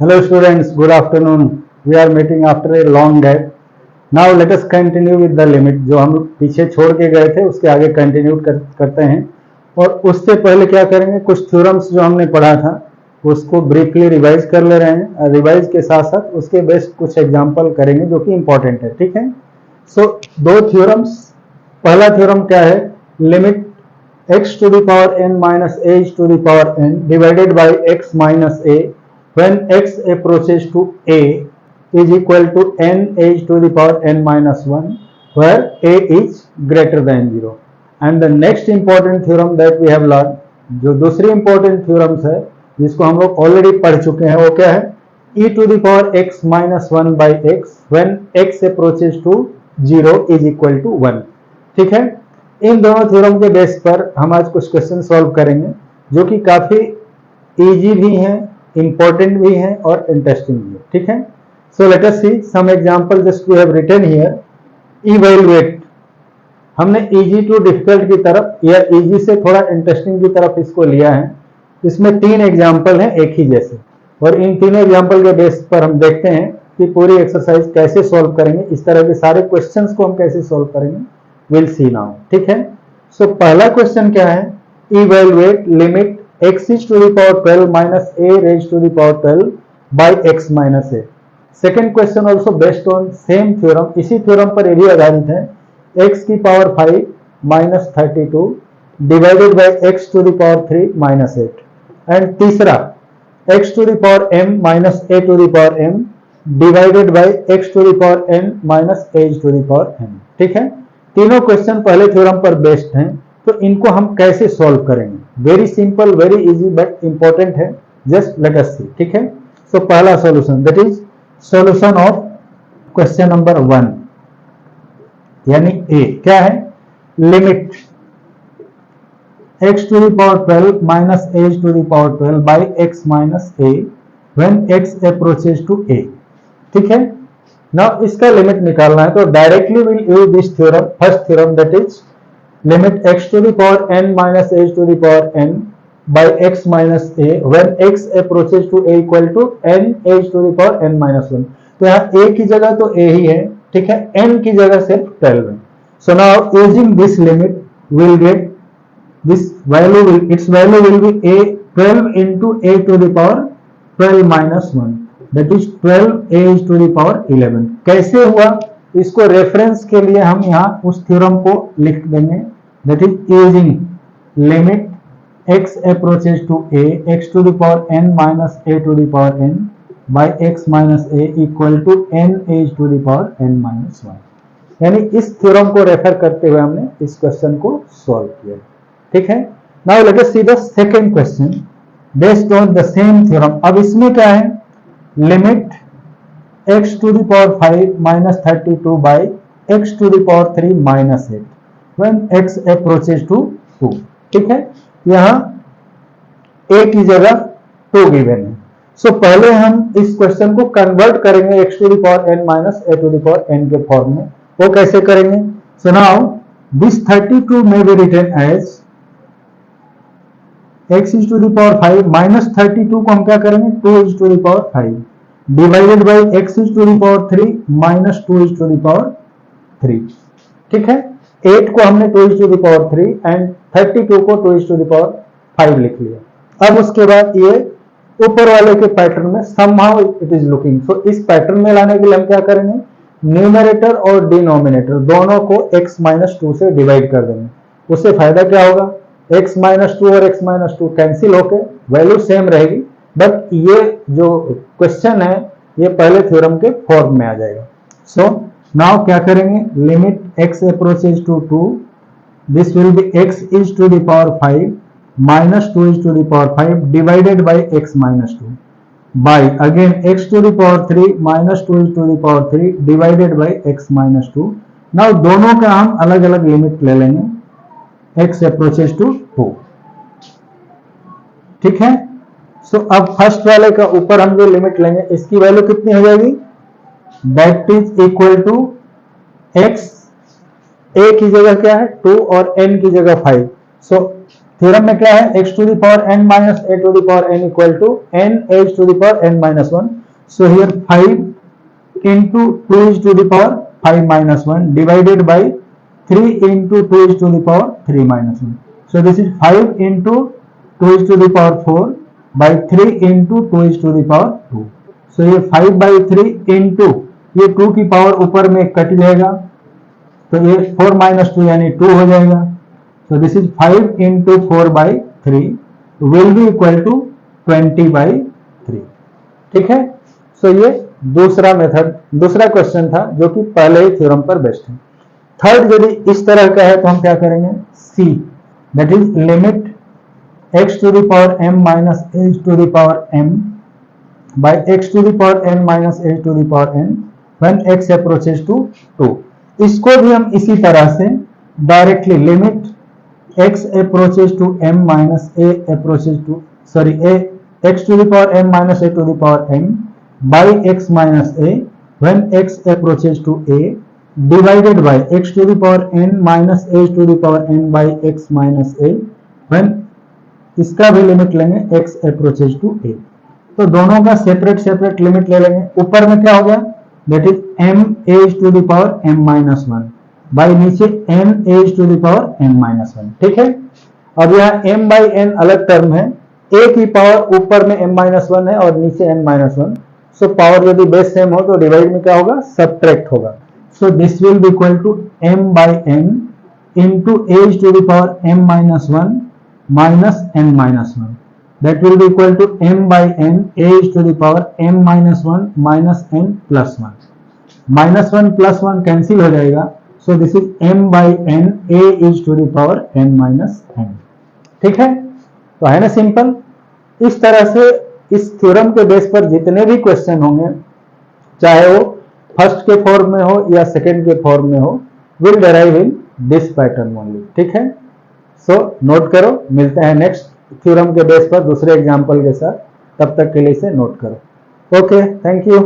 Hello students, good afternoon. We are meeting after a long gap. Now let us continue with the limit. जो हम पीछे छोड़ के गए थे उसके आगे कंटिन्यू करते हैं और उससे पहले क्या करेंगे, कुछ थ्योरम्स जो हमने पढ़ा था उसको ब्रीफली रिवाइज कर ले रहे हैं। रिवाइज के साथ साथ उसके बेस्ट कुछ एग्जाम्पल करेंगे जो कि इंपॉर्टेंट है। ठीक है, सो दो थ्योरम्स। पहला थ्योरम क्या है, limit x to the power n minus h to the power n divided by x minus a when x approaches to a is equal to n h to the power n minus 1 where a is greater than 0. And the next important theorem that we have learned, जो दूसरी important theorems है जिसको हम लोग already पढ़ चुके हैं, वो क्या है, e to the power x minus 1 by x when x approaches to 0 is equal to 1. ठीक है, इन दोनों थ्योरम के बेस पर हम आज कुछ क्वेश्चन सॉल्व करेंगे जो कि काफी इजी भी हैं, इंपॉर्टेंट भी हैं और इंटरेस्टिंग भी है। ठीक है, so let us see some example just we have written here. Evaluate, हमने इजी टू डिफिकल्ट की तरफ या इजी से थोड़ा इंटरेस्टिंग की तरफ इसको लिया है। इसमें 3 एग्जाम्पल हैं एक ही जैसे, और इन तीनों एग्जाम्पल के बेस पर हम देखते हैं कि पूरी एक्सरसाइज कैसे सॉल्व करेंगे। इस तरह के सारे क्वेश्चंस को हम कैसे सॉल्व करेंगे, विल सी नाउ। ठीक है, सो पहला क्वेश्चन क्या है, evaluate limit x is to the power 12 minus a raised to the power 12 by x minus a. Second question also based on same theorem, इसी थ्योरम पर ये भी आधारित है, x की power 5 minus 32 divided by x to the power 3 minus 8। And तीसरा x to the power m minus a to the power m divided by x to the power n minus h to the power n। ठीक है, तीनों question पहले theorem पर based हैं, तो इनको हम कैसे सॉल्व करेंगे, very simple, very easy but important है, जस्ट लेट अस सी। ठीक है, सो पहला solution that is solution of question number 1 यानी ए क्या है, limit x to the power 12 minus h to the power 12 by x minus a when x approaches to a। ठीक है, now इसका लिमिट निकालना है तो directly will use this theorem, first theorem that is limit x to the power n minus h to the power n by x minus a when x approaches to a equal to n h to the power n minus 1। तो यहाँ a की जगह तो a ही है, ठीक है, n की जगह सिर्फ 12 है। So now using this limit will get this value will, its value will be a 12 into a to the power 12 minus 1 that is 12 a to the power 11। कैसे हुआ, इसको रेफरेंस के लिए हम यहाँ उस थ्योरम को लिख देंगे, that is using limit x approaches to a x to the power n minus a to the power n by x minus a equal to n a to the power n minus 1। यानी इस theorem को refer करते हुए हमने इस question को solve किया। ठीक है, now let us see the second question based on the same theorem. अब इसमें क्या है, limit x to the power 5 minus 32 by x to the power 3 minus 8 when x approaches to 2। ठीक है, यहाँ a की जगह 2 गिवन है, सो पहले हम इस क्वेश्चन को कन्वर्ट करेंगे x to the power n minus a to the power n के फॉर्म में। वो कैसे करेंगे, so now this 32 may be written as x is to the power 5 minus 32 को हम क्या करेंगे, 2 is to the power 5 divided by x is to the power 3 minus 2 is to the power 3। ठीक है, 8 को हमने 2 is to the power 3 and 32 को 2 is to the power 5 लिख लिया। अब उसके बाद ये ऊपर वाले के पैटर्न में somehow it is looking, सो इस पैटर्न में लाने के लिए हम क्या करेंगे, न्यूमरेटर और डिनोमिनेटर दोनों को x minus 2 से डिवाइड कर देंगे। उससे फायदा क्या होगा, x minus 2 और x minus 2 कैंसिल होके वैल्यू सेम रहेगी, बट ये जो क्वेश्चन है ये पहले थ्योरम के फॉर्म में आ जाएगा। सो नाउ क्या करेंगे, limit x approaches to 2 this will B x is to the power 5 minus 2 is to the power 5 divided by x minus 2 by again x to the power 3 minus 2 is to the power 3 divided by x minus 2। Now दोनों का हम अलग अलग limit ले लेंगे x approaches to 2। ठीक है, सो अब फर्स्ट वाले का ऊपर हम जो लिमिट लेंगे इसकी वैल्यू कितनी हो जाएगी, that is equal to x, a की जगह क्या है 2 और n की जगह 5, सो थ्योरम में क्या है, x to the power n minus a to the power n equal to n h to the power n minus 1. So here 5 into 2 is to the power 5 minus 1 divided by 3 into 2 is to the power 3 minus 1. So this is 5 into 2 is to the power 4 by 3 into 2 is to the power 2. So ये 5 by 3 into ये 2 की power ऊपर में cut जाएगा, तो ये 4 minus 2 यानी 2 हो जाएगा. So this is 5 into 4 by 3 will be equal to 20 by 3. ठीक है. So ये दूसरा मेथड, दूसरा क्वेश्चन था जो कि पहले ही थ्योरम पर बेस्ड है. थर्ड यदि इस तरह का है तो हम क्या करेंगे, C, that is limit x to the power m minus h to the power m by x to the power n minus h to the power n when x approaches to 2. इसको भी हम इसी तरह से directly limit x approaches to m minus a approaches to x to the power m minus a to the power m by x minus a when x approaches to a divided by x to the power n minus a to the power n by x minus a when इसका भी limit लेंगे x approaches to a. तो दोनों का separate limit ले लेंगे. ऊपर में क्या हो गया, that is m a to the power m minus 1 by नीचे n a to the power n minus 1. ठीक है. अब यहाँ m by n अलग टर्म है, a की पावर ऊपर में m minus 1 है और नीचे n minus 1. सो पावर यदि बेस सेम हो तो डिवाइड में क्या होगा, सब्ट्रैक्ट होगा. So this will be equal to m by n into a to the power m minus 1 minus n minus 1. That will be equal to m by n a to the power m minus 1 minus n plus 1. minus 1 plus 1 cancel हो जाएगा. So this is m by n a is to the power n minus n. ठीक है. तो है ना simple. इस तरह से इस थ्योरम के बेस पर जितने भी क्वेश्चन होंगे, चाहे वो फर्स्ट के फॉर्म में हो या सेकंड के फॉर्म में हो, will derive in this pattern only. ठीक है. सो नोट करो, मिलते हैं नेक्स्ट थ्योरम के बेस पर दूसरे एग्जाम्पल के साथ. तब तक के लिए इसे नोट करो. Okay, thank you.